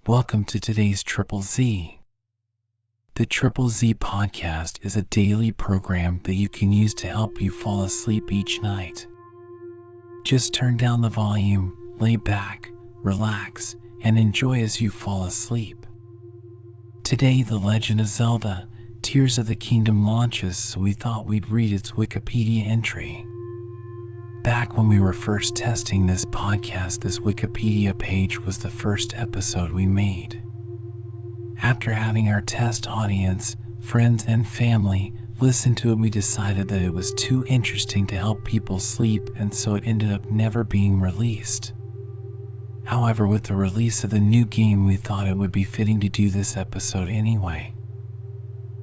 Welcome to today's Triple Z. The Triple Z podcast is a daily program that you can use to help you fall asleep each night. Just turn down the volume, lay back, relax, and enjoy as you fall asleep. Today, The Legend of Zelda: Tears of the Kingdom launches, so we thought we'd read its Wikipedia entry. Back when we were first testing this podcast, this Wikipedia page was the first episode we made. After having our test audience, friends and family listen to it, we decided that it was too interesting to help people sleep, and so it ended up never being released. However, with the release of the new game, we thought it would be fitting to do this episode anyway.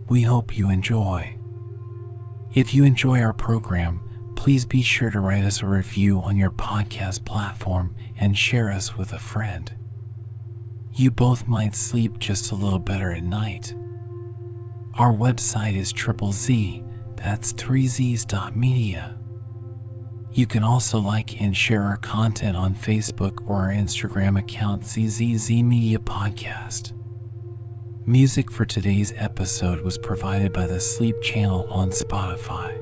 We hope you enjoy. If you enjoy our program, please be sure to write us a review on your podcast platform and share us with a friend. You both might sleep just a little better at night. Our website is Triple Z, that's 3zs.media. You can also like and share our content on Facebook or our Instagram account ZZZ Media Podcast. Music for today's episode was provided by the Sleep channel on Spotify.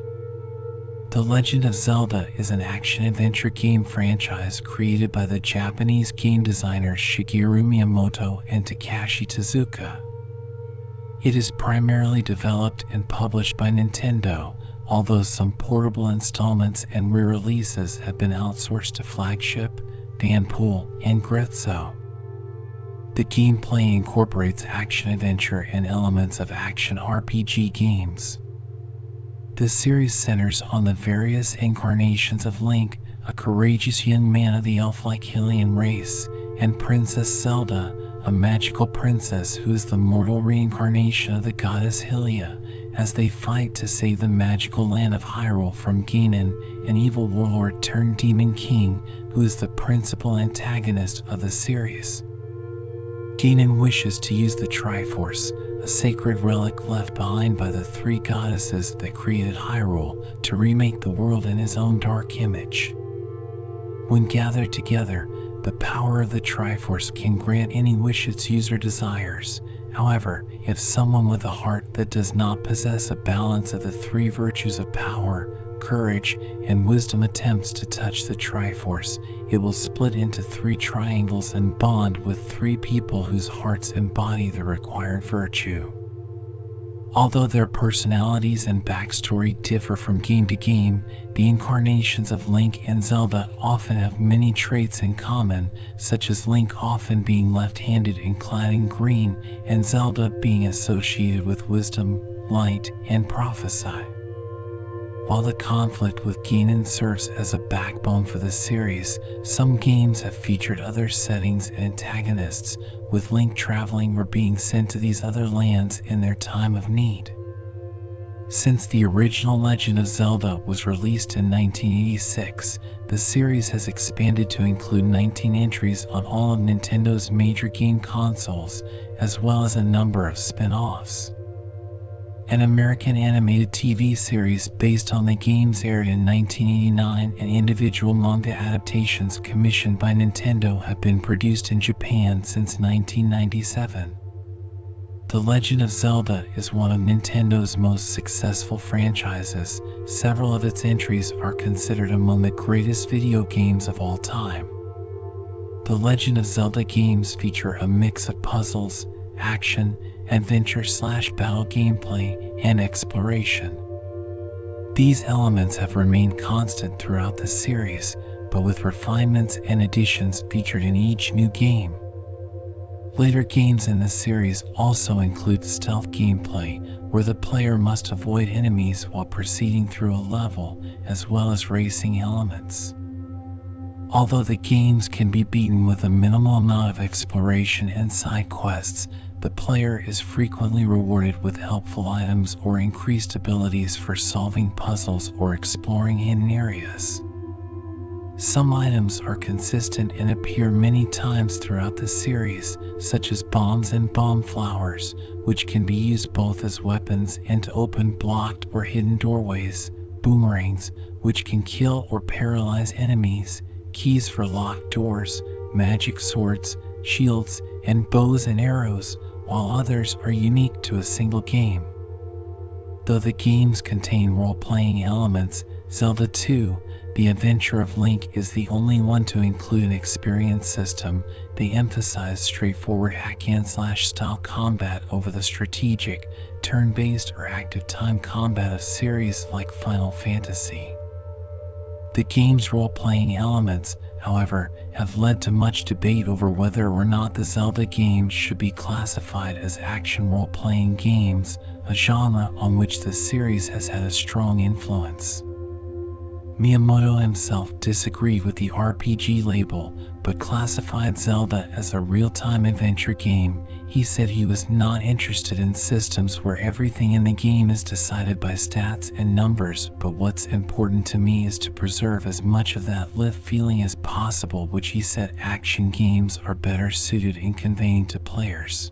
The Legend of Zelda is an action-adventure game franchise created by the Japanese game designers Shigeru Miyamoto and Takashi Tezuka. It is primarily developed and published by Nintendo, although some portable installments and re-releases have been outsourced to Flagship, Vanpool, and Grezzo. The gameplay incorporates action-adventure and elements of action RPG games. The series centers on the various incarnations of Link, a courageous young man of the elf-like Hylian race, and Princess Zelda, a magical princess who is the mortal reincarnation of the goddess Hylia, as they fight to save the magical land of Hyrule from Ganon, an evil warlord turned demon king who is the principal antagonist of the series. Ganon wishes to use the Triforce, a sacred relic left behind by the three goddesses that created Hyrule, to remake the world in his own dark image. When gathered together, the power of the Triforce can grant any wish its user desires. However, if someone with a heart that does not possess a balance of the three virtues of power, courage, and wisdom attempts to touch the Triforce, it will split into three triangles and bond with three people whose hearts embody the required virtue. Although their personalities and backstory differ from game to game, the incarnations of Link and Zelda often have many traits in common, such as Link often being left-handed and clad in green, and Zelda being associated with wisdom, light, and prophecy. While the conflict with Ganon serves as a backbone for the series, some games have featured other settings and antagonists, with Link traveling or being sent to these other lands in their time of need. Since the original Legend of Zelda was released in 1986, the series has expanded to include 19 entries on all of Nintendo's major game consoles, as well as a number of spin-offs. An American animated TV series based on the games aired in 1989, and individual manga adaptations commissioned by Nintendo have been produced in Japan since 1997. The Legend of Zelda is one of Nintendo's most successful franchises. Several of its entries are considered among the greatest video games of all time. The Legend of Zelda games feature a mix of puzzles, action, adventure/battle gameplay, and exploration. These elements have remained constant throughout the series, but with refinements and additions featured in each new game. Later games in the series also include stealth gameplay, where the player must avoid enemies while proceeding through a level, as well as racing elements. Although the games can be beaten with a minimal amount of exploration and side quests, the player is frequently rewarded with helpful items or increased abilities for solving puzzles or exploring hidden areas. Some items are consistent and appear many times throughout the series, such as bombs and bomb flowers, which can be used both as weapons and to open blocked or hidden doorways, boomerangs, which can kill or paralyze enemies, keys for locked doors, magic swords, shields, and bows and arrows, while others are unique to a single game. Though the games contain role-playing elements, Zelda 2: The Adventure of Link is the only one to include an experience system. They emphasize straightforward hack-and-slash style combat over the strategic, turn-based or active time combat of series like Final Fantasy. The game's role-playing elements, however, have led to much debate over whether or not the Zelda games should be classified as action role-playing games, a genre on which the series has had a strong influence. Miyamoto himself disagreed with the RPG label, but classified Zelda as a real-time adventure game. He said he was not interested in systems where everything in the game is decided by stats and numbers, but what's important to me is to preserve as much of that lived feeling as possible, which he said action games are better suited in conveying to players.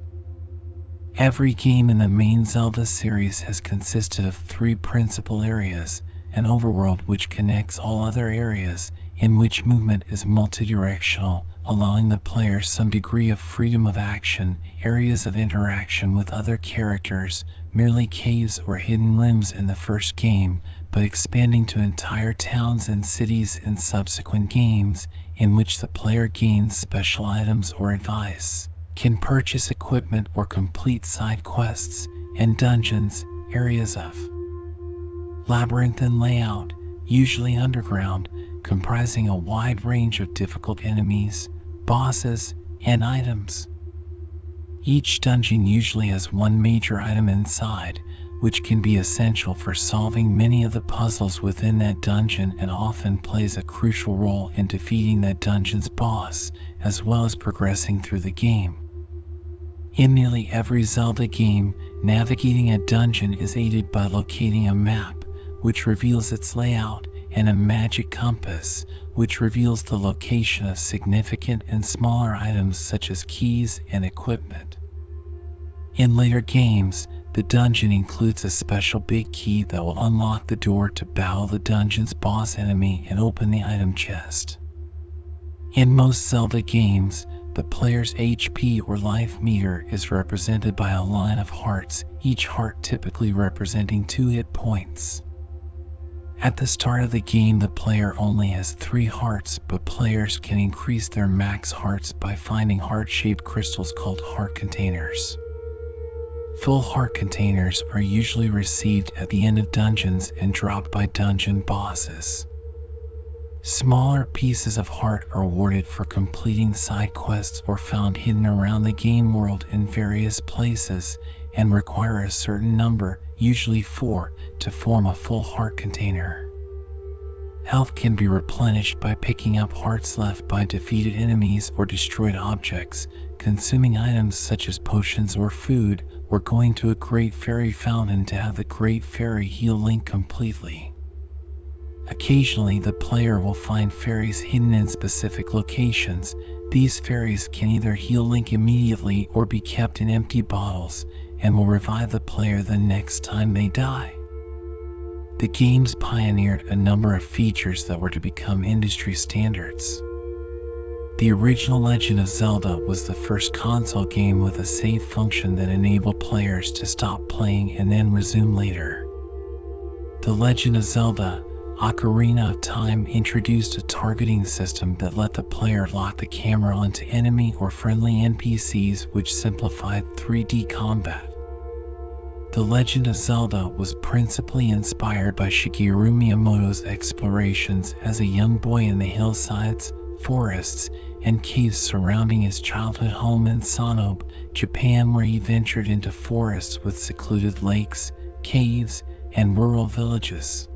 Every game in the main Zelda series has consisted of 3 principal areas: an overworld which connects all other areas, in which movement is multidirectional, allowing the player some degree of freedom of action, areas of interaction with other characters, merely caves or hidden limbs in the first game, but expanding to entire towns and cities in subsequent games, in which the player gains special items or advice, can purchase equipment or complete side quests, and dungeons, areas of labyrinthine layout, usually underground, comprising a wide range of difficult enemies, bosses, and items. Each dungeon usually has one major item inside, which can be essential for solving many of the puzzles within that dungeon and often plays a crucial role in defeating that dungeon's boss, as well as progressing through the game. In nearly every Zelda game, navigating a dungeon is aided by locating a map, which reveals its layout, and a magic compass, which reveals the location of significant and smaller items such as keys and equipment. In later games, the dungeon includes a special big key that will unlock the door to battle the dungeon's boss enemy and open the item chest. In most Zelda games, the player's HP or life meter is represented by a line of hearts, each heart typically representing 2 hit points. At the start of the game, the player only has 3 hearts, but players can increase their max hearts by finding heart-shaped crystals called heart containers. Full heart containers are usually received at the end of dungeons and dropped by dungeon bosses. Smaller pieces of heart are awarded for completing side quests or found hidden around the game world in various places, and require a certain number, usually 4, to form a full heart container. Health can be replenished by picking up hearts left by defeated enemies or destroyed objects, consuming items such as potions or food, or going to a Great Fairy fountain to have the Great Fairy heal Link completely. Occasionally, the player will find fairies hidden in specific locations. These fairies can either heal Link immediately or be kept in empty bottles, and will revive the player the next time they die. The games pioneered a number of features that were to become industry standards. The original Legend of Zelda was the first console game with a save function that enabled players to stop playing and then resume later. The Legend of Zelda: Ocarina of Time introduced a targeting system that let the player lock the camera onto enemy or friendly NPCs, which simplified 3D combat. The Legend of Zelda was principally inspired by Shigeru Miyamoto's explorations as a young boy in the hillsides, forests, and caves surrounding his childhood home in Sanobe, Japan, where he ventured into forests with secluded lakes, caves, and rural villages.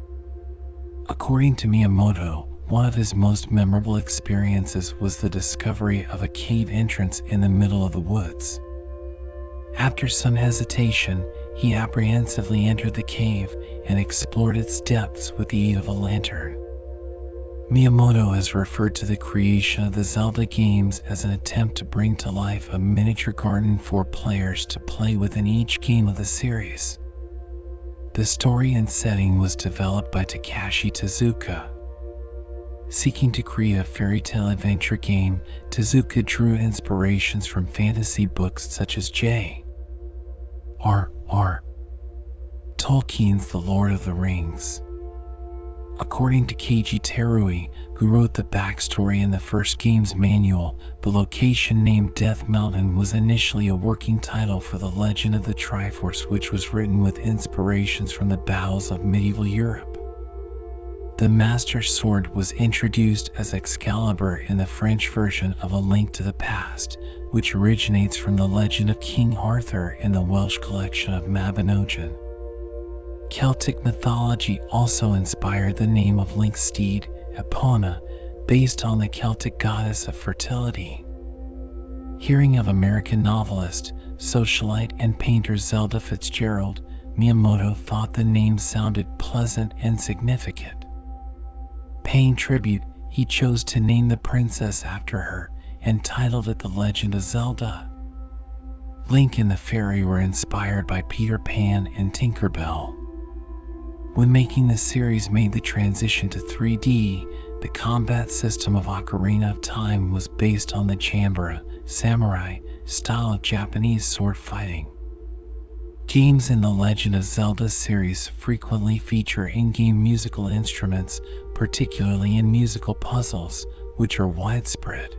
According to Miyamoto, one of his most memorable experiences was the discovery of a cave entrance in the middle of the woods. After some hesitation, he apprehensively entered the cave and explored its depths with the aid of a lantern. Miyamoto has referred to the creation of the Zelda games as an attempt to bring to life a miniature garden for players to play within each game of the series. The story and setting was developed by Takashi Tezuka. Seeking to create a fairy tale adventure game, Tezuka drew inspirations from fantasy books such as J.R.R. Tolkien's The Lord of the Rings. According to Keiji Terui, who wrote the backstory in the first game's manual, the location named Death Mountain was initially a working title for the Legend of the Triforce, which was written with inspirations from the battles of medieval Europe. The Master Sword was introduced as Excalibur in the French version of A Link to the Past, which originates from the legend of King Arthur in the Welsh collection of Mabinogion. Celtic mythology also inspired the name of Link's steed, Epona, based on the Celtic goddess of fertility. Hearing of American novelist, socialite, and painter Zelda Fitzgerald, Miyamoto thought the name sounded pleasant and significant. Paying tribute, he chose to name the princess after her and titled it The Legend of Zelda. Link and the fairy were inspired by Peter Pan and Tinker Bell. When making the series made the transition to 3D, the combat system of Ocarina of Time was based on the Chambara, samurai, style of Japanese sword fighting. Games in the Legend of Zelda series frequently feature in-game musical instruments, particularly in musical puzzles, which are widespread.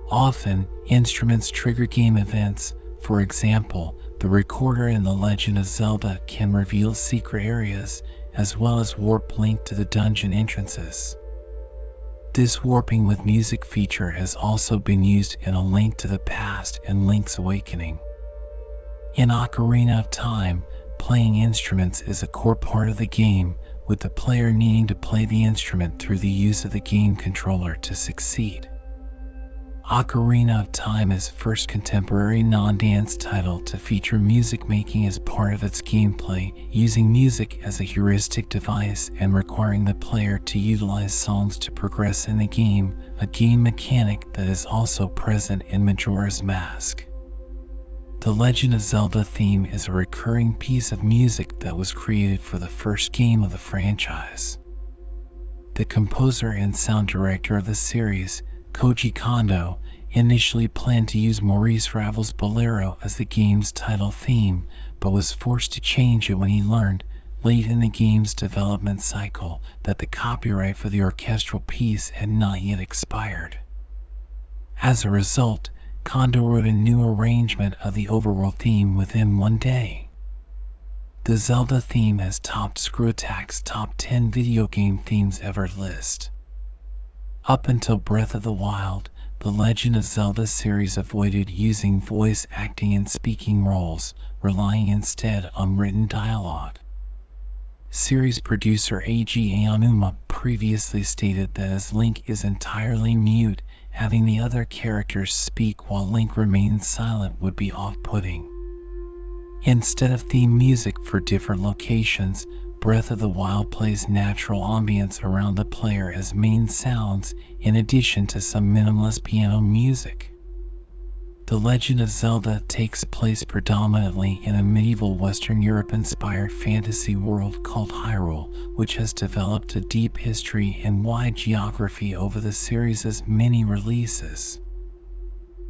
Often, instruments trigger game events. For example, the recorder in The Legend of Zelda can reveal secret areas, as well as warp Link to the dungeon entrances. This warping with music feature has also been used in A Link to the Past and Link's Awakening. In Ocarina of Time, playing instruments is a core part of the game, with the player needing to play the instrument through the use of the game controller to succeed. Ocarina of Time is the first contemporary non-dance title to feature music making as part of its gameplay, using music as a heuristic device and requiring the player to utilize songs to progress in the game, a game mechanic that is also present in Majora's Mask. The Legend of Zelda theme is a recurring piece of music that was created for the first game of the franchise. The composer and sound director of the series, Koji Kondo, initially planned to use Maurice Ravel's Bolero as the game's title theme, but was forced to change it when he learned, late in the game's development cycle, that the copyright for the orchestral piece had not yet expired. As a result, Kondo wrote a new arrangement of the overworld theme within one day. The Zelda theme has topped Screw Attack's top 10 video game themes ever list. Up until Breath of the Wild, the Legend of Zelda series avoided using voice acting and speaking roles, relying instead on written dialogue. Series producer Eiji Aonuma previously stated that as Link is entirely mute, having the other characters speak while Link remains silent would be off-putting. Instead of theme music for different locations, Breath of the Wild plays natural ambience around the player as main sounds, in addition to some minimalist piano music. The Legend of Zelda takes place predominantly in a medieval Western Europe-inspired fantasy world called Hyrule, which has developed a deep history and wide geography over the series' many releases.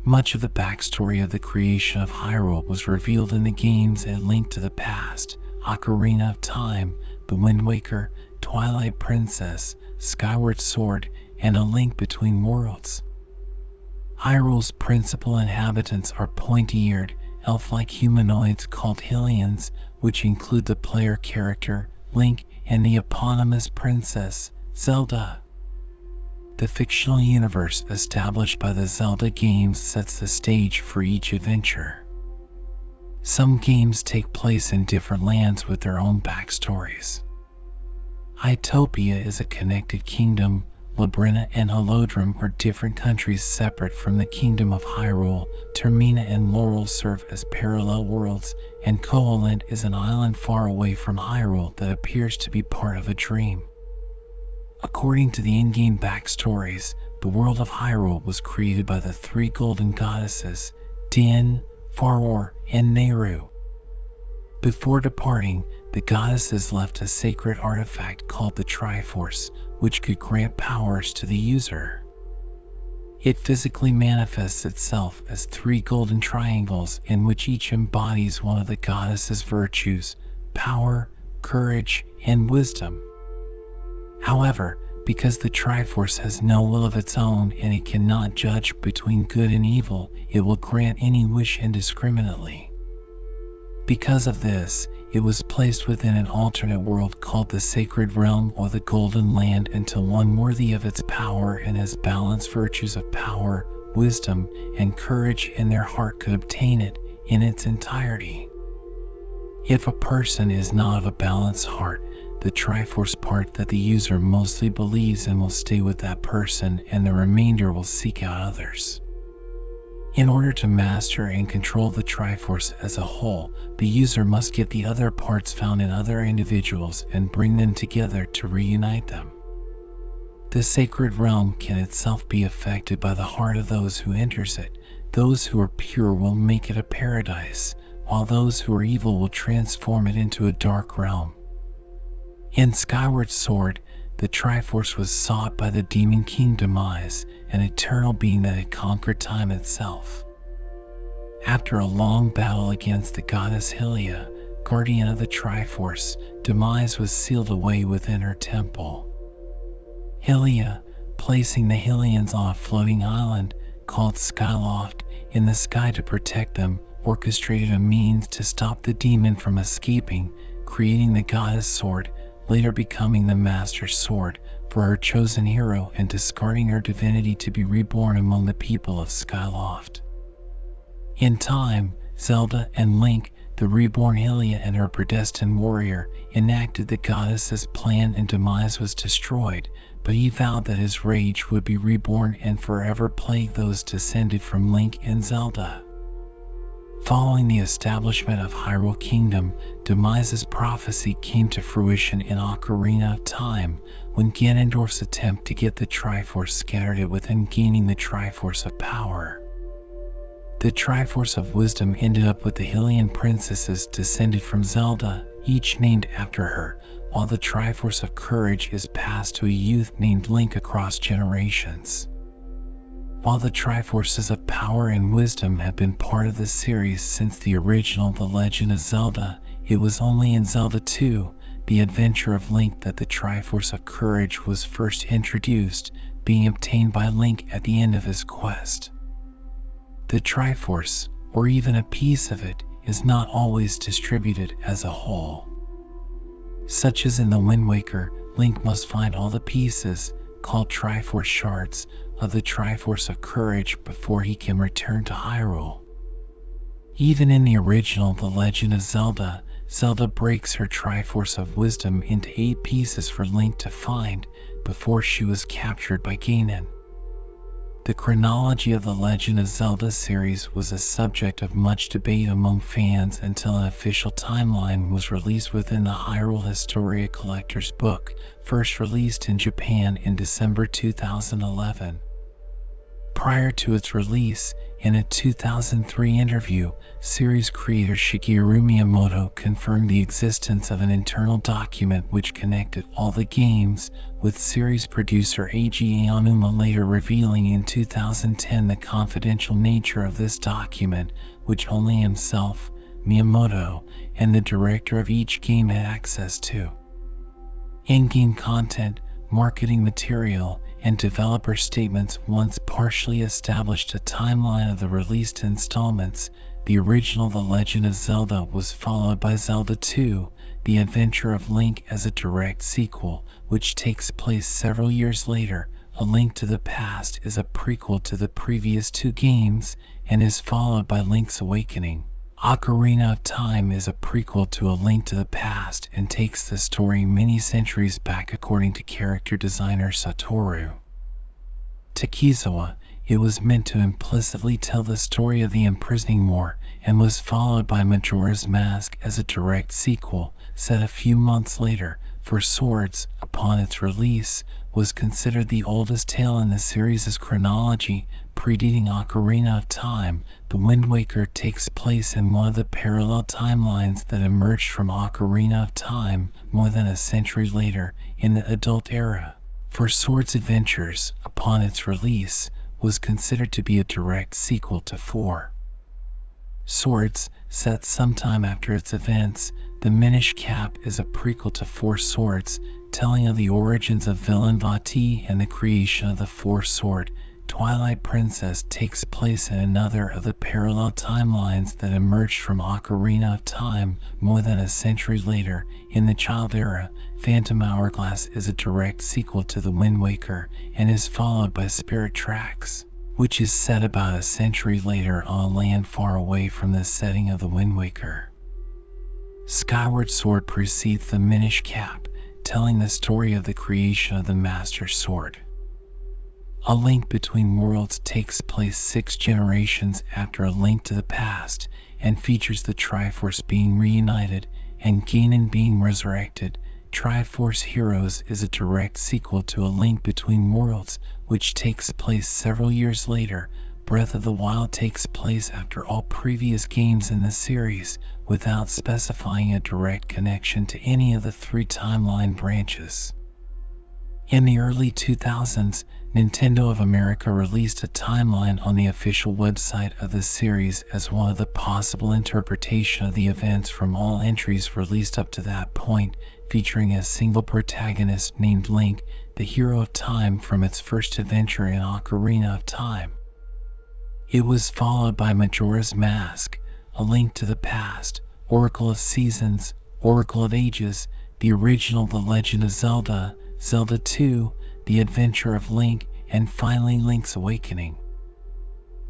Much of the backstory of the creation of Hyrule was revealed in the games A Link to the Past, Ocarina of Time, The Wind Waker, Twilight Princess, Skyward Sword, and A Link Between Worlds. Hyrule's principal inhabitants are pointy-eared, elf-like humanoids called Hylians, which include the player character, Link, and the eponymous princess, Zelda. The fictional universe established by the Zelda games sets the stage for each adventure. Some games take place in different lands with their own backstories. Hytopia is a connected kingdom. Labrina and Holodrum are different countries separate from the Kingdom of Hyrule. Termina and Laurel serve as parallel worlds, and Koholint is an island far away from Hyrule that appears to be part of a dream. According to the in-game backstories, the world of Hyrule was created by the three golden goddesses, Din, Faror, and Nehru. Before departing, the goddesses left a sacred artifact called the Triforce, which could grant powers to the user. It physically manifests itself as 3 golden triangles in which each embodies one of the goddess's virtues: power, courage, and wisdom. However, because the Triforce has no will of its own and it cannot judge between good and evil, it will grant any wish indiscriminately. Because of this, it was placed within an alternate world called the Sacred Realm or the Golden Land until one worthy of its power and has balanced virtues of power, wisdom, and courage in their heart could obtain it in its entirety. If a person is not of a balanced heart, the Triforce part that the user mostly believes in will stay with that person and the remainder will seek out others. In order to master and control the Triforce as a whole, the user must get the other parts found in other individuals and bring them together to reunite them. The Sacred Realm can itself be affected by the heart of those who enters it. Those who are pure will make it a paradise, while those who are evil will transform it into a dark realm. In Skyward Sword, the Triforce was sought by the Demon King Demise, an eternal being that had conquered time itself. After a long battle against the goddess Hylia, guardian of the Triforce, Demise was sealed away within her temple. Hylia, placing the Hylians on a floating island called Skyloft in the sky to protect them, orchestrated a means to stop the demon from escaping, creating the goddess sword, later becoming the Master Sword for her chosen hero and discarding her divinity to be reborn among the people of Skyloft. In time, Zelda and Link, the reborn Hylia and her predestined warrior, enacted the goddess's plan and Demise was destroyed, but he vowed that his rage would be reborn and forever plague those descended from Link and Zelda. Following the establishment of Hyrule Kingdom, Demise's prophecy came to fruition in Ocarina of Time, when Ganondorf's attempt to get the Triforce scattered it within gaining the Triforce of Power. The Triforce of Wisdom ended up with the Hylian princesses descended from Zelda, each named after her, while the Triforce of Courage is passed to a youth named Link across generations. While the Triforces of Power and Wisdom have been part of the series since the original The Legend of Zelda, it was only in Zelda 2, The Adventure of Link, that the Triforce of Courage was first introduced, being obtained by Link at the end of his quest. The Triforce, or even a piece of it, is not always distributed as a whole. Such as in the Wind Waker, Link must find all the pieces, called Triforce Shards, of the Triforce of Courage before he can return to Hyrule. Even in the original The Legend of Zelda, Zelda breaks her Triforce of Wisdom into 8 pieces for Link to find before she was captured by Ganon. The chronology of the Legend of Zelda series was a subject of much debate among fans until an official timeline was released within the Hyrule Historia Collector's Book, first released in Japan in December 2011. Prior to its release, in a 2003 interview, series creator Shigeru Miyamoto confirmed the existence of an internal document which connected all the games, with series producer Eiji Aonuma later revealing in 2010 the confidential nature of this document, which only himself, Miyamoto, and the director of each game had access to. In-game content, marketing material, and developer statements once partially established a timeline of the released installments. The original The Legend of Zelda was followed by Zelda 2, The Adventure of Link as a direct sequel, which takes place several years later. A Link to the Past is a prequel to the previous 2 games, and is followed by Link's Awakening. Ocarina of Time is a prequel to A Link to the Past and takes the story many centuries back according to character designer Satoru Takizawa. It was meant to implicitly tell the story of the imprisoning war, and was followed by Majora's Mask as a direct sequel, set a few months later. For Swords, upon its release, was considered the oldest tale in the series' chronology, preceding Ocarina of Time. The Wind Waker takes place in one of the parallel timelines that emerged from Ocarina of Time more than a century later, in the Adult Era. Four Swords Adventures, upon its release, was considered to be a direct sequel to Four Swords. Set sometime after its events, the Minish Cap is a prequel to Four Swords, telling of the origins of villain Vati and the creation of the Four-Sword. Twilight Princess takes place in another of the parallel timelines that emerged from Ocarina of Time more than a century later. In the Child Era, Phantom Hourglass is a direct sequel to The Wind Waker and is followed by Spirit Tracks, which is set about a century later on a land far away from the setting of The Wind Waker. Skyward Sword precedes the Minish Cap, telling the story of the creation of the Master Sword. A Link Between Worlds takes place 6 generations after A Link to the Past and features the Triforce being reunited and Ganon being resurrected. Triforce Heroes is a direct sequel to A Link Between Worlds, which takes place several years later. Breath of the Wild takes place after all previous games in the series, without specifying a direct connection to any of the 3 timeline branches. In the early 2000s, Nintendo of America released a timeline on the official website of the series as one of the possible interpretation of the events from all entries released up to that point, featuring a single protagonist named Link, the hero of time from its first adventure in Ocarina of Time. It was followed by Majora's Mask, A Link to the Past, Oracle of Seasons, Oracle of Ages, the original The Legend of Zelda, Zelda 2, The Adventure of Link, and finally Link's Awakening.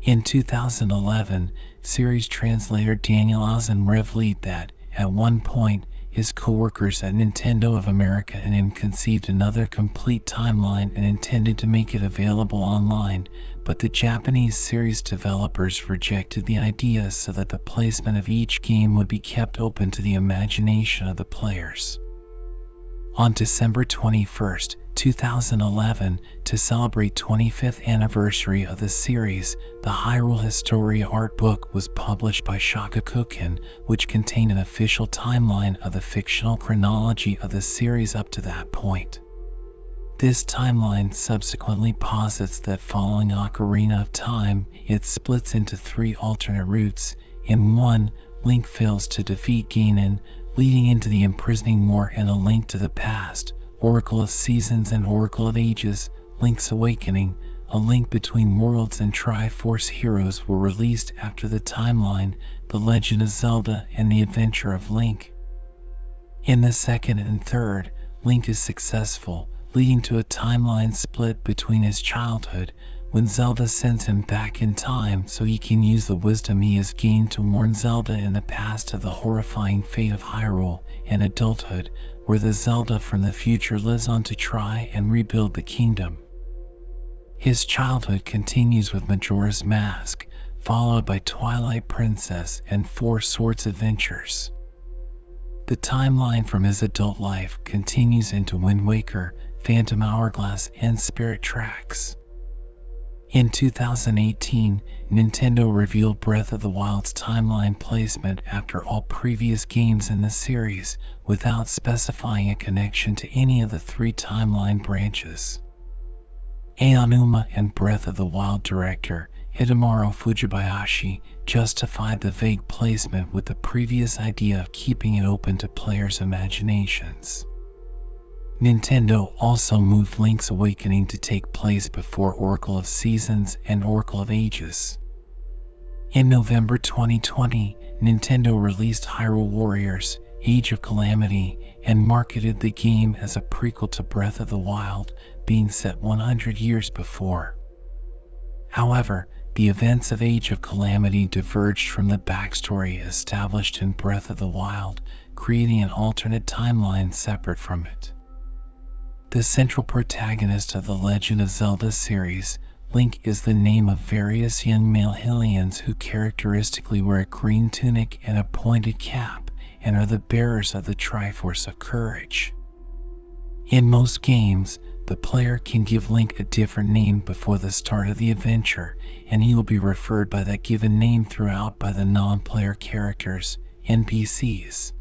In 2011, series translator Daniel Ozen revealed that, at one point, his co-workers at Nintendo of America and him conceived another complete timeline and intended to make it available online, but the Japanese series developers rejected the idea so that the placement of each game would be kept open to the imagination of the players. On December 21, 2011, to celebrate 25th anniversary of the series, the Hyrule Historia art book was published by Shogakukan, which contained an official timeline of the fictional chronology of the series up to that point. This timeline subsequently posits that following Ocarina of Time, it splits into 3 alternate routes. In one, Link fails to defeat Ganon, leading into the Imprisoning War and A Link to the Past, Oracle of Seasons and Oracle of Ages, Link's Awakening, A Link Between Worlds and Triforce Heroes were released after the timeline, The Legend of Zelda and The Adventure of Link. In the second and third, Link is successful, leading to a timeline split between his childhood, when Zelda sends him back in time so he can use the wisdom he has gained to warn Zelda in the past of the horrifying fate of Hyrule, and adulthood, where the Zelda from the future lives on to try and rebuild the kingdom. His childhood continues with Majora's Mask, followed by Twilight Princess and Four Swords Adventures. The timeline from his adult life continues into Wind Waker, Phantom Hourglass, and Spirit Tracks. In 2018, Nintendo revealed Breath of the Wild's timeline placement after all previous games in the series, without specifying a connection to any of the 3 timeline branches. Aonuma and Breath of the Wild director Hidemaru Fujibayashi justified the vague placement with the previous idea of keeping it open to players' imaginations. Nintendo also moved Link's Awakening to take place before Oracle of Seasons and Oracle of Ages. In November 2020, Nintendo released Hyrule Warriors: Age of Calamity and marketed the game as a prequel to Breath of the Wild, being set 100 years before. However, the events of Age of Calamity diverged from the backstory established in Breath of the Wild, creating an alternate timeline separate from it. The central protagonist of the Legend of Zelda series, Link, is the name of various young male Hylians who characteristically wear a green tunic and a pointed cap, and are the bearers of the Triforce of Courage. In most games, the player can give Link a different name before the start of the adventure, and he will be referred by that given name throughout by the non-player characters, NPCs.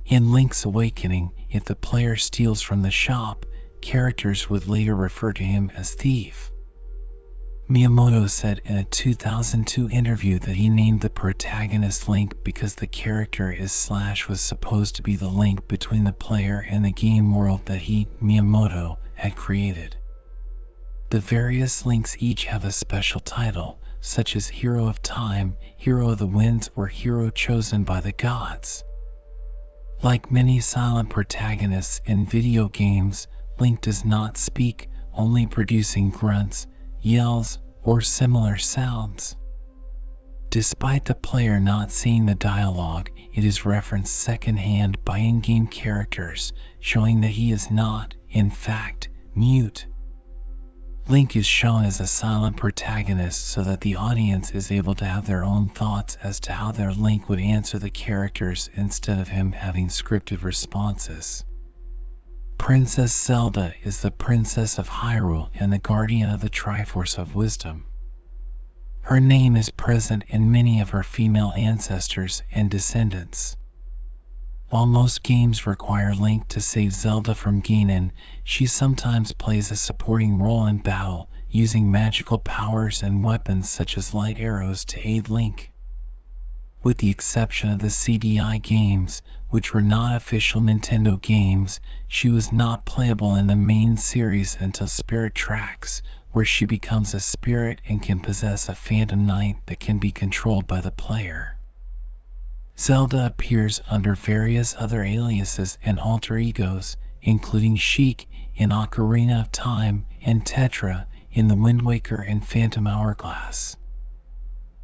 In Link's Awakening, if the player steals from the shop, characters would later refer to him as Thief. Miyamoto said in a 2002 interview that he named the protagonist Link because the character was supposed to be the link between the player and the game world that he, Miyamoto, had created. The various Links each have a special title, such as Hero of Time, Hero of the Winds, or Hero Chosen by the Gods. Like many silent protagonists in video games, Link does not speak, only producing grunts, yells, or similar sounds. Despite the player not seeing the dialogue, it is referenced secondhand by in-game characters, showing that he is not, in fact, mute. Link is shown as a silent protagonist so that the audience is able to have their own thoughts as to how their Link would answer the characters instead of him having scripted responses. Princess Zelda is the Princess of Hyrule and the Guardian of the Triforce of Wisdom. Her name is present in many of her female ancestors and descendants. While most games require Link to save Zelda from Ganon, she sometimes plays a supporting role in battle, using magical powers and weapons such as light arrows to aid Link. With the exception of the CDI games, which were not official Nintendo games, she was not playable in the main series until Spirit Tracks, where she becomes a spirit and can possess a Phantom Knight that can be controlled by the player. Zelda appears under various other aliases and alter egos, including Sheik in Ocarina of Time and Tetra in The Wind Waker and Phantom Hourglass.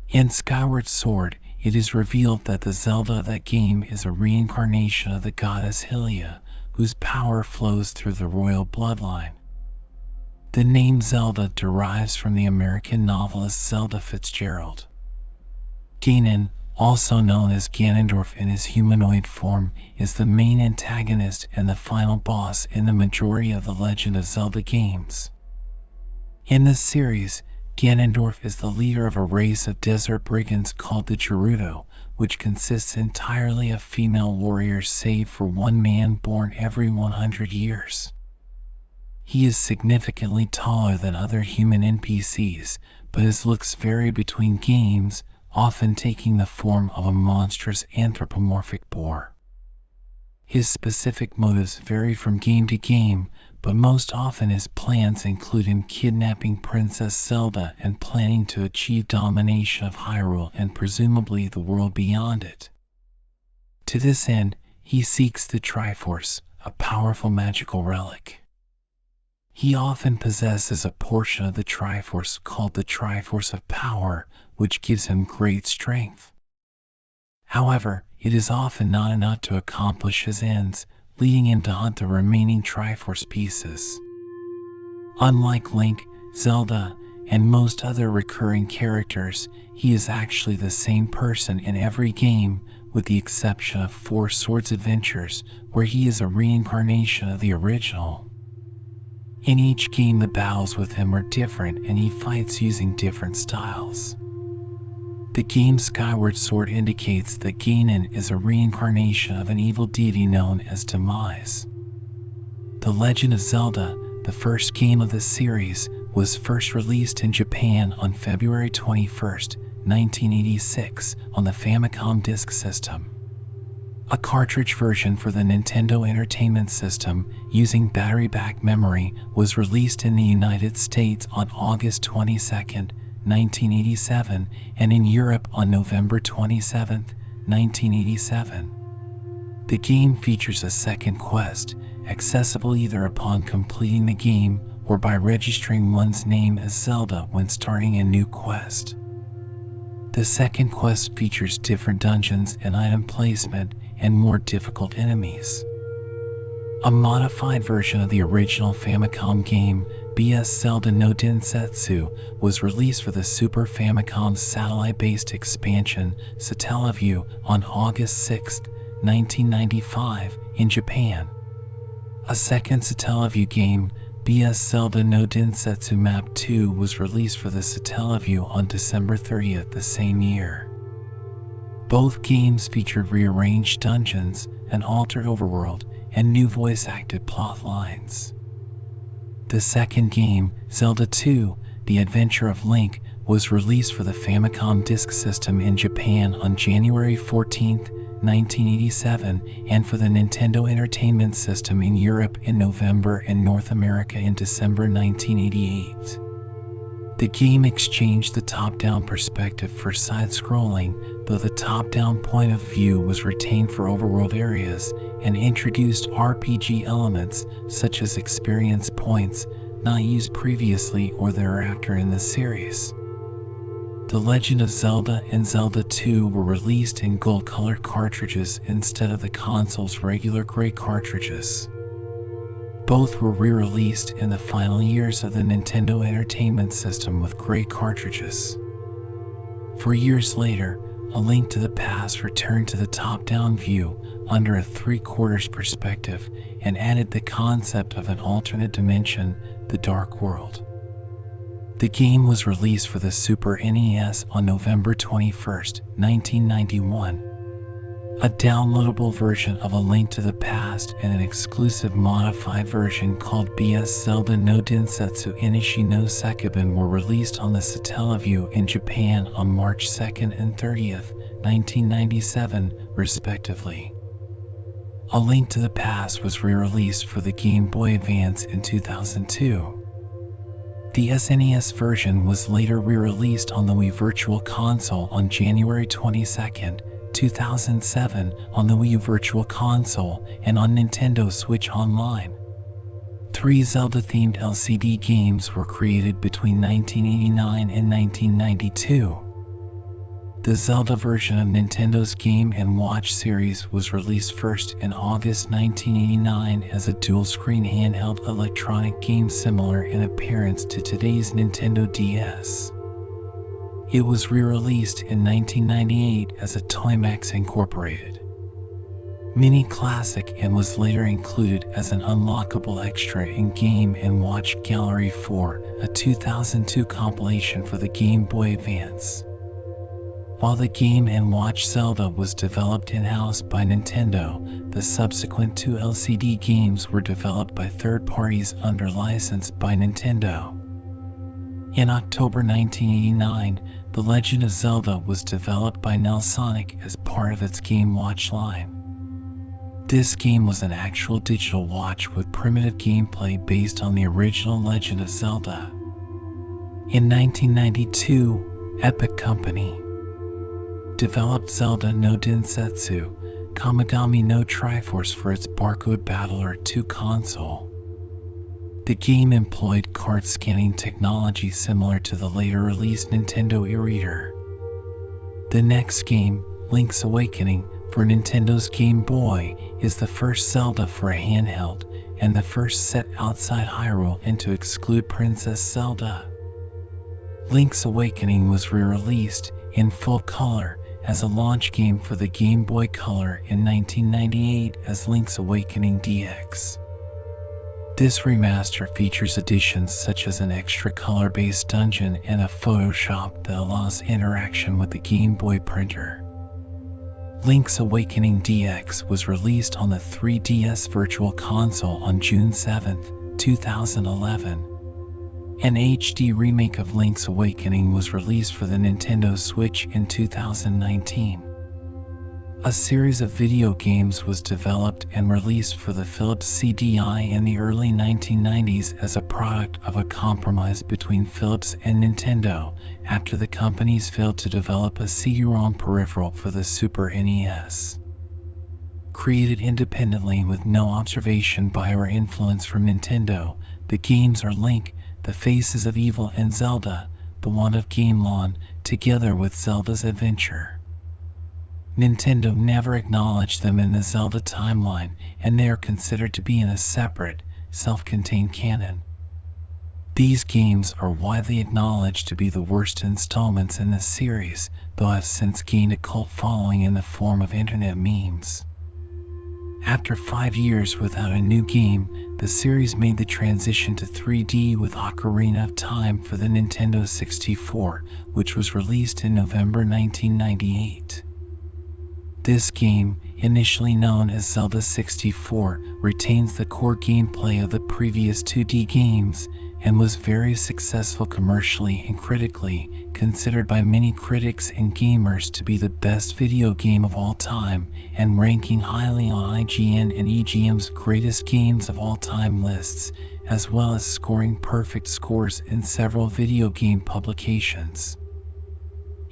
In Skyward Sword, it is revealed that the Zelda of that game is a reincarnation of the goddess Hylia, whose power flows through the royal bloodline. The name Zelda derives from the American novelist Zelda Fitzgerald. Ganon, also known as Ganondorf in his humanoid form, is the main antagonist and the final boss in the majority of the Legend of Zelda games. In this series, Ganondorf is the leader of a race of desert brigands called the Gerudo, which consists entirely of female warriors save for one man born every 100 years. He is significantly taller than other human NPCs, but his looks vary between games, often taking the form of a monstrous anthropomorphic boar. His specific motives vary from game to game, but most often his plans include him kidnapping Princess Zelda and planning to achieve domination of Hyrule and presumably the world beyond it. To this end, he seeks the Triforce, a powerful magical relic. He often possesses a portion of the Triforce called the Triforce of Power, which gives him great strength. However, it is often not enough to accomplish his ends, leading him to hunt the remaining Triforce pieces. Unlike Link, Zelda, and most other recurring characters, he is actually the same person in every game, with the exception of Four Swords Adventures, where he is a reincarnation of the original. In each game, the battles with him are different and he fights using different styles. The game Skyward Sword indicates that Ganon is a reincarnation of an evil deity known as Demise. The Legend of Zelda, the first game of the series, was first released in Japan on February 21, 1986 on the Famicom Disk System. A cartridge version for the Nintendo Entertainment System using battery-back memory was released in the United States on August 22, 1987, and in Europe on November 27, 1987. The game features a second quest, accessible either upon completing the game or by registering one's name as Zelda when starting a new quest. The second quest features different dungeons and item placement and more difficult enemies. A modified version of the original Famicom game, BS Zelda no Densetsu, was released for the Super Famicom's satellite-based expansion, Satellaview, on August 6, 1995, in Japan. A second Satellaview game, BS Zelda no Densetsu Map 2, was released for the Satellaview on December 30th the same year. Both games featured rearranged dungeons, an altered overworld, and new voice-acted plot lines. The second game, Zelda 2, The Adventure of Link, was released for the Famicom Disk System in Japan on January 14, 1987, and for the Nintendo Entertainment System in Europe in November and North America in December 1988. The game exchanged the top-down perspective for side-scrolling, though the top-down point of view was retained for overworld areas, and introduced RPG elements such as experience points not used previously or thereafter in the series. The Legend of Zelda and Zelda 2 were released in gold-colored cartridges instead of the console's regular gray cartridges. Both were re-released in the final years of the Nintendo Entertainment System with gray cartridges. 4 years later, A Link to the Past returned to the top-down view under a 3/4 perspective and added the concept of an alternate dimension, the Dark World. The game was released for the Super NES on November 21, 1991. A downloadable version of A Link to the Past and an exclusive modified version called BS Zelda no Densetsu Inishi no Sekiben were released on the Satellaview in Japan on March 2nd and 30th, 1997, respectively. A Link to the Past was re-released for the Game Boy Advance in 2002. The SNES version was later re-released on the Wii Virtual Console on January 22nd, 2007 on the Wii U Virtual Console and on Nintendo Switch Online. 3 Zelda-themed LCD games were created between 1989 and 1992. The Zelda version of Nintendo's Game & Watch series was released first in August 1989 as a dual-screen handheld electronic game similar in appearance to today's Nintendo DS. It was re-released in 1998 as a Toymax Incorporated Mini Classic and was later included as an unlockable extra in Game & Watch Gallery 4, a 2002 compilation for the Game Boy Advance. While the Game & Watch Zelda was developed in-house by Nintendo, the subsequent 2 LCD games were developed by third parties under license by Nintendo. In October 1989, The Legend of Zelda was developed by Nelsonic as part of its Game Watch line. This game was an actual digital watch with primitive gameplay based on the original Legend of Zelda. In 1992, Epic Company developed Zelda no Densetsu, Kamigami no Triforce for its Barcode Battler 2 console. The game employed card scanning technology similar to the later released Nintendo e-reader. The next game, Link's Awakening, for Nintendo's Game Boy, is the first Zelda for a handheld, and the first set outside Hyrule and to exclude Princess Zelda. Link's Awakening was re-released, in full color, as a launch game for the Game Boy Color in 1998 as Link's Awakening DX. This remaster features additions such as an extra color-based dungeon and a Photoshop that allows interaction with the Game Boy printer. Link's Awakening DX was released on the 3DS Virtual Console on June 7, 2011. An HD remake of Link's Awakening was released for the Nintendo Switch in 2019. A series of video games was developed and released for the Philips CDI in the early 1990s as a product of a compromise between Philips and Nintendo after the companies failed to develop a CD-ROM peripheral for the Super NES. Created independently with no observation by or influence from Nintendo, the games are Link, The Faces of Evil and Zelda, The Wand of Gamelon, together with Zelda's Adventure. Nintendo never acknowledged them in the Zelda timeline, and they are considered to be in a separate, self-contained canon. These games are widely acknowledged to be the worst installments in the series, though have since gained a cult following in the form of internet memes. After 5 years without a new game, the series made the transition to 3D with Ocarina of Time for the Nintendo 64, which was released in November 1998. This game, initially known as Zelda 64, retains the core gameplay of the previous 2D games and was very successful commercially and critically, considered by many critics and gamers to be the best video game of all time, and ranking highly on IGN and EGM's greatest games of all time lists, as well as scoring perfect scores in several video game publications.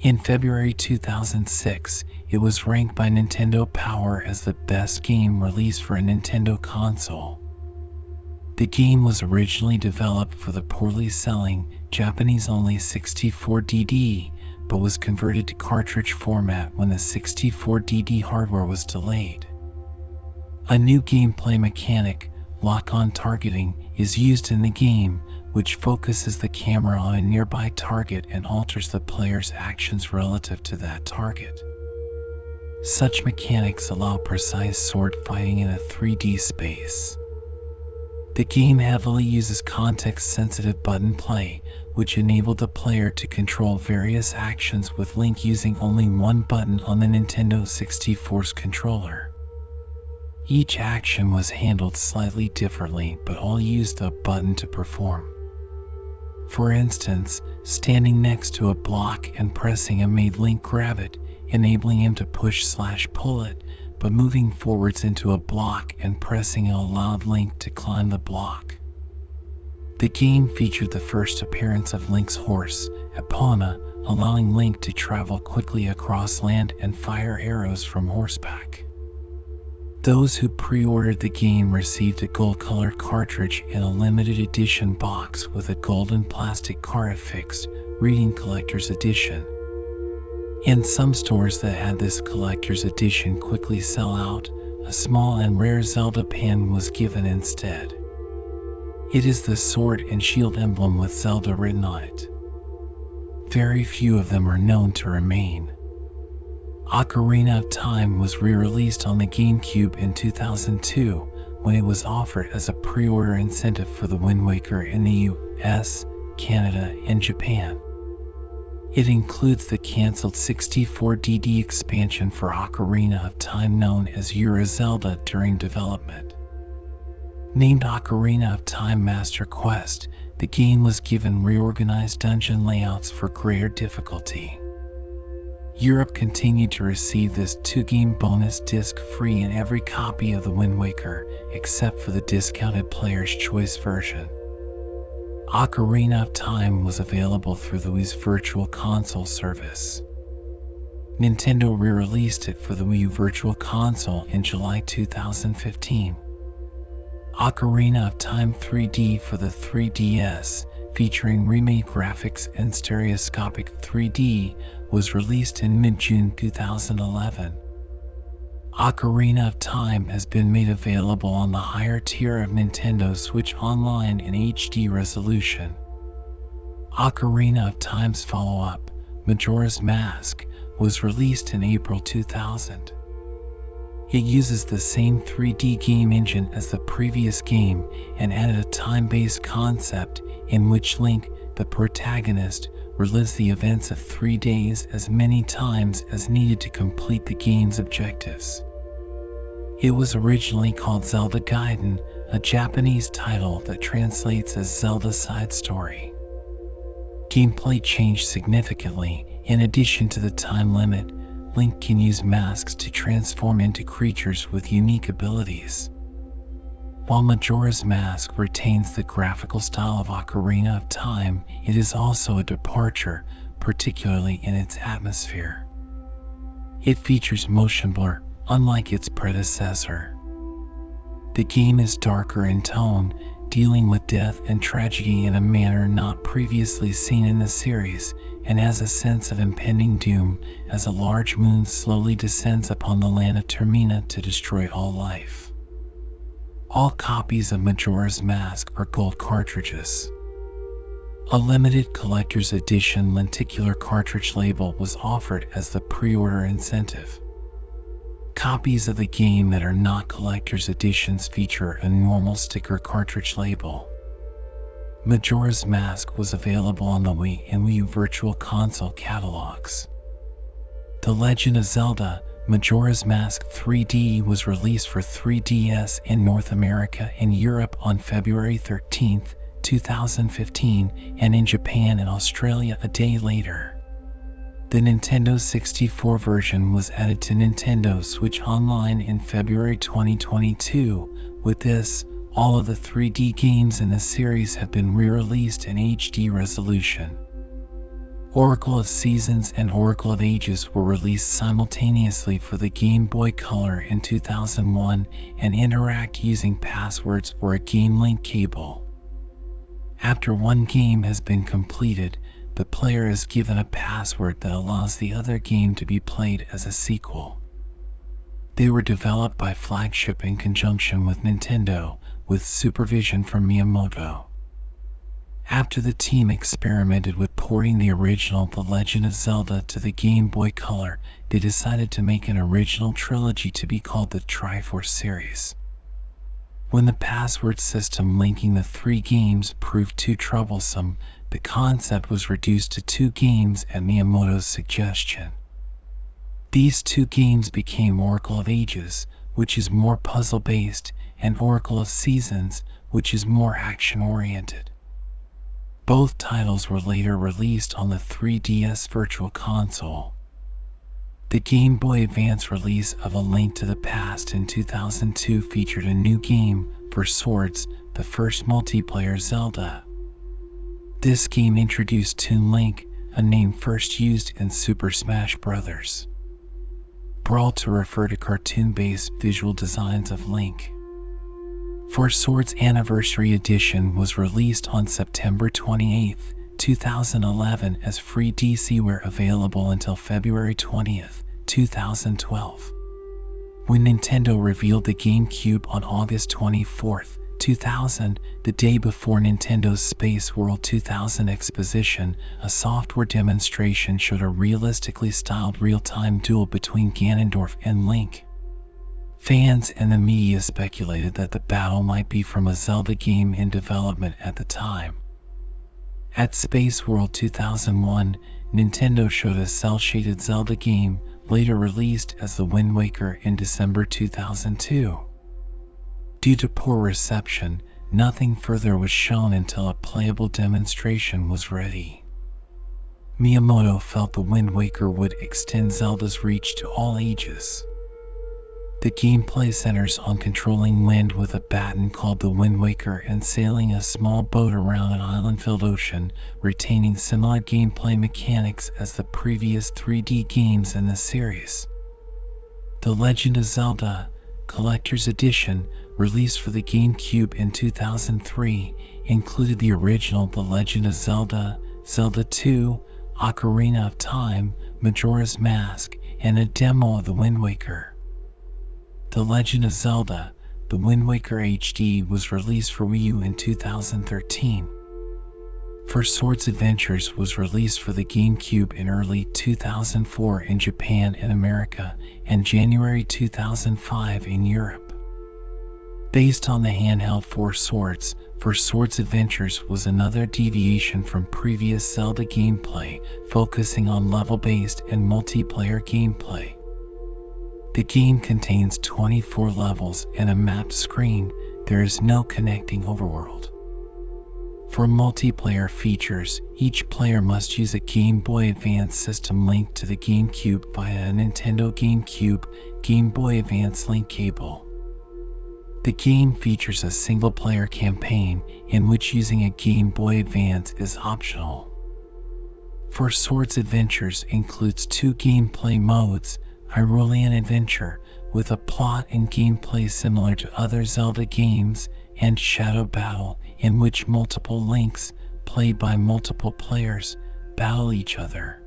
In February 2006, it was ranked by Nintendo Power as the best game released for a Nintendo console. The game was originally developed for the poorly selling, Japanese-only 64DD, but was converted to cartridge format when the 64DD hardware was delayed. A new gameplay mechanic, lock-on targeting, is used in the game, which focuses the camera on a nearby target and alters the player's actions relative to that target. Such mechanics allow precise sword fighting in a 3D space. The game heavily uses context-sensitive button play, which enabled the player to control various actions with Link using only one button on the Nintendo 64's controller. Each action was handled slightly differently, but all used a button to perform. For instance, standing next to a block and pressing it made Link grab it, enabling him to push/pull it, but moving forwards into a block and pressing it allowed Link to climb the block. The game featured the first appearance of Link's horse, Epona, allowing Link to travel quickly across land and fire arrows from horseback. Those who pre-ordered the game received a gold-colored cartridge in a limited edition box with a golden plastic card affixed, reading Collector's Edition. In some stores that had this collector's edition quickly sell out, a small and rare Zelda pin was given instead. It is the sword and shield emblem with Zelda written on it. Very few of them are known to remain. Ocarina of Time was re-released on the GameCube in 2002 when it was offered as a pre-order incentive for the Wind Waker in the US, Canada, and Japan. It includes the cancelled 64DD expansion for Ocarina of Time known as Euro Zelda during development. Named Ocarina of Time Master Quest, the game was given reorganized dungeon layouts for greater difficulty. Europe continued to receive this 2-game bonus disc free in every copy of the Wind Waker, except for the discounted Player's Choice version. Ocarina of Time was available through the Wii's Virtual Console service. Nintendo re-released it for the Wii U Virtual Console in July 2015. Ocarina of Time 3D for the 3DS, featuring remade graphics and stereoscopic 3D, was released in mid-June 2011. Ocarina of Time has been made available on the higher tier of Nintendo Switch Online in HD resolution. Ocarina of Time's follow-up, Majora's Mask, was released in April 2000. It uses the same 3D game engine as the previous game and added a time-based concept in which Link, the protagonist, relives the events of 3 days as many times as needed to complete the game's objectives. It was originally called Zelda Gaiden, a Japanese title that translates as Zelda Side Story. Gameplay changed significantly. In addition to the time limit, Link can use masks to transform into creatures with unique abilities. While Majora's Mask retains the graphical style of Ocarina of Time, it is also a departure, particularly in its atmosphere. It features motion blur, unlike its predecessor. The game is darker in tone, dealing with death and tragedy in a manner not previously seen in the series, and has a sense of impending doom as a large moon slowly descends upon the land of Termina to destroy all life. All copies of Majora's Mask are gold cartridges. A limited collector's edition lenticular cartridge label was offered as the pre-order incentive. Copies of the game that are not collector's editions feature a normal sticker cartridge label. Majora's Mask was available on the Wii and Wii U Virtual Console catalogs. The Legend of Zelda, Majora's Mask 3D was released for 3DS in North America and Europe on February 13, 2015, and in Japan and Australia a day later. The Nintendo 64 version was added to Nintendo Switch Online in February 2022. With this, all of the 3D games in the series have been re-released in HD resolution. Oracle of Seasons and Oracle of Ages were released simultaneously for the Game Boy Color in 2001 and interact using passwords or a game link cable. After one game has been completed, the player is given a password that allows the other game to be played as a sequel. They were developed by Flagship in conjunction with Nintendo, with supervision from Miyamoto. After the team experimented with porting the original The Legend of Zelda to the Game Boy Color, they decided to make an original trilogy to be called the Triforce series. When the password system linking the three games proved too troublesome, the concept was reduced to 2 games at Miyamoto's suggestion. These 2 games became Oracle of Ages, which is more puzzle-based, and Oracle of Seasons, which is more action-oriented. Both titles were later released on the 3DS Virtual Console. The Game Boy Advance release of A Link to the Past in 2002 featured a new game, For Swords, the first multiplayer Zelda. This game introduced Toon Link, a name first used in Super Smash Bros. Brawl to refer to cartoon-based visual designs of Link. For Swords Anniversary Edition was released on September 28, 2011 as free DCware available until February 20, 2012. When Nintendo revealed the GameCube on August 24, 2000, the day before Nintendo's Space World 2000 exposition, a software demonstration showed a realistically styled real-time duel between Ganondorf and Link. Fans and the media speculated that the battle might be from a Zelda game in development at the time. At Space World 2001, Nintendo showed a cel-shaded Zelda game, later released as The Wind Waker in December 2002. Due to poor reception, nothing further was shown until a playable demonstration was ready. Miyamoto felt The Wind Waker would extend Zelda's reach to all ages. The gameplay centers on controlling wind with a baton called the Wind Waker and sailing a small boat around an island-filled ocean, retaining similar gameplay mechanics as the previous 3D games in the series. The Legend of Zelda Collector's Edition, released for the GameCube in 2003, included the original The Legend of Zelda, Zelda 2, Ocarina of Time, Majora's Mask, and a demo of The Wind Waker. The Legend of Zelda, The Wind Waker HD was released for Wii U in 2013. For Swords Adventures was released for the GameCube in early 2004 in Japan and America, and January 2005 in Europe. Based on the handheld For Swords Adventures was another deviation from previous Zelda gameplay, focusing on level-based and multiplayer gameplay. The game contains 24 levels and a mapped screen. There is no connecting overworld. For multiplayer features, each player must use a Game Boy Advance system linked to the GameCube via a Nintendo GameCube Game Boy Advance link cable. The game features a single-player campaign in which using a Game Boy Advance is optional. For Swords Adventures includes 2 gameplay modes, Hyrulean Adventure, with a plot and gameplay similar to other Zelda games, and Shadow Battle, in which multiple Links, played by multiple players, battle each other.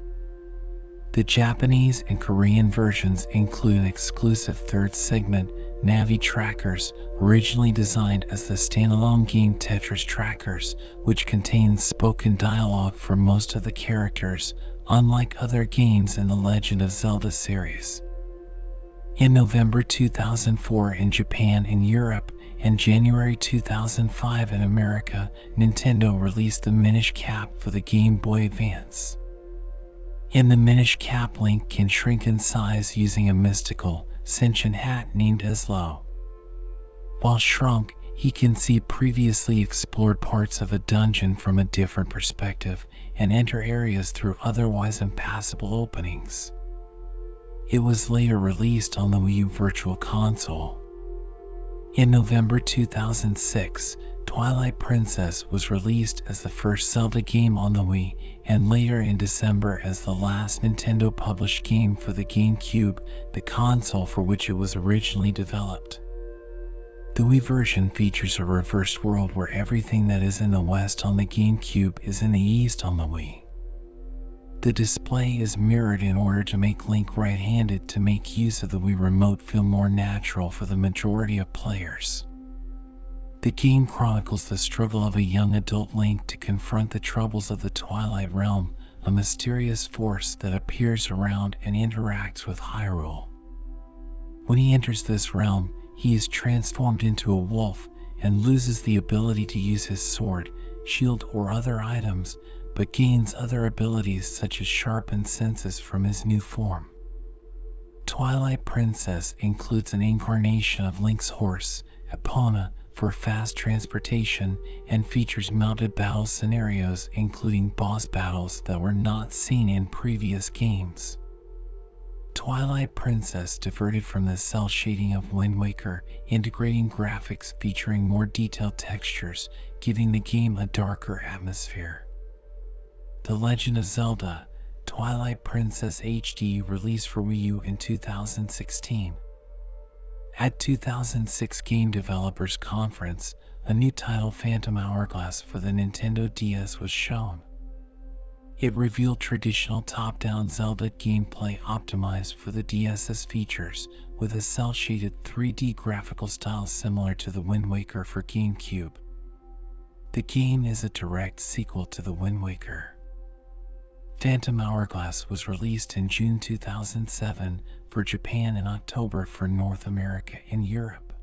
The Japanese and Korean versions include an exclusive third segment, Navi Trackers, originally designed as the standalone game Tetris Trackers, which contains spoken dialogue for most of the characters, unlike other games in the Legend of Zelda series. In November 2004 in Japan and Europe, and January 2005 in America, Nintendo released the Minish Cap for the Game Boy Advance. In the Minish Cap, Link can shrink in size using a mystical, sentient hat named Eslo. While shrunk, he can see previously explored parts of a dungeon from a different perspective and enter areas through otherwise impassable openings. It was later released on the Wii U Virtual Console. In November 2006, Twilight Princess was released as the first Zelda game on the Wii, and later in December as the last Nintendo-published game for the GameCube, the console for which it was originally developed. The Wii version features a reversed world where everything that is in the West on the GameCube is in the East on the Wii. The display is mirrored in order to make Link right-handed to make use of the Wii Remote feel more natural for the majority of players. The game chronicles the struggle of a young adult Link to confront the troubles of the Twilight Realm, a mysterious force that appears around and interacts with Hyrule. When he enters this realm, he is transformed into a wolf and loses the ability to use his sword, shield, or other items, but gains other abilities such as sharpened senses from his new form. Twilight Princess includes an incarnation of Link's horse, Epona, for fast transportation, and features mounted battle scenarios including boss battles that were not seen in previous games. Twilight Princess diverted from the cel shading of Wind Waker, integrating graphics featuring more detailed textures, giving the game a darker atmosphere. The Legend of Zelda: Twilight Princess HD released for Wii U in 2016. At 2006 Game Developers Conference, a new title, Phantom Hourglass, for the Nintendo DS was shown. It revealed traditional top-down Zelda gameplay optimized for the DS's features, with a cel-shaded 3D graphical style similar to the Wind Waker for GameCube. The game is a direct sequel to the Wind Waker. Phantom Hourglass was released in June 2007 for Japan and October for North America and Europe.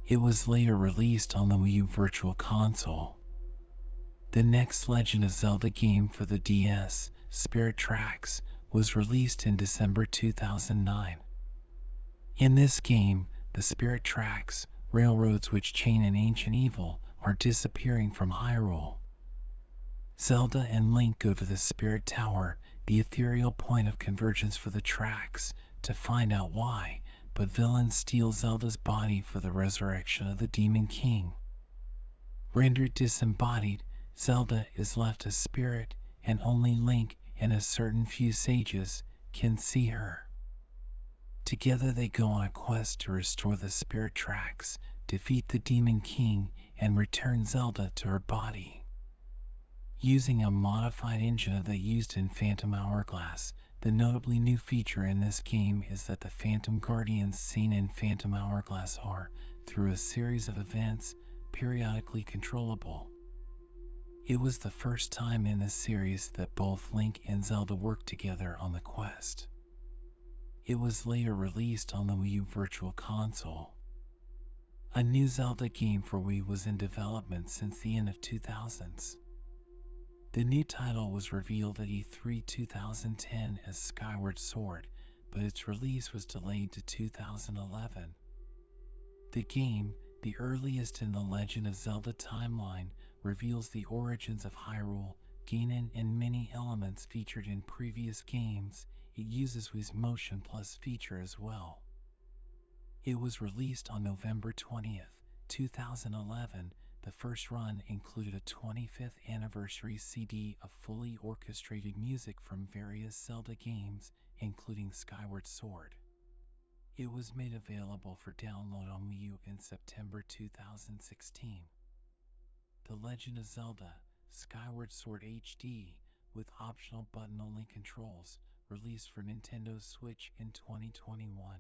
It was later released on the Wii U Virtual Console. The next Legend of Zelda game for the DS, Spirit Tracks, was released in December 2009. In this game, the Spirit Tracks, railroads which chain an ancient evil, are disappearing from Hyrule. Zelda and Link go to the Spirit Tower, the ethereal point of convergence for the tracks, to find out why, but villains steal Zelda's body for the resurrection of the Demon King. Rendered disembodied, Zelda is left a spirit, and only Link and a certain few sages can see her. Together they go on a quest to restore the Spirit Tracks, defeat the Demon King, and return Zelda to her body. Using a modified engine that used in Phantom Hourglass, the notably new feature in this game is that the Phantom Guardians seen in Phantom Hourglass are, through a series of events, periodically controllable. It was the first time in the series that both Link and Zelda worked together on the quest. It was later released on the Wii U Virtual Console. A new Zelda game for Wii was in development since the end of 2000s. The new title was revealed at E3 2010 as Skyward Sword, but its release was delayed to 2011. The game, the earliest in the Legend of Zelda timeline, reveals the origins of Hyrule, Ganon, and many elements featured in previous games. It uses Wii's Motion Plus feature as well. It was released on November 20th, 2011. The first run included a 25th anniversary CD of fully orchestrated music from various Zelda games, including Skyward Sword. It was made available for download on Wii U in September 2016. The Legend of Zelda: Skyward Sword HD, with optional button-only controls, released for Nintendo Switch in 2021.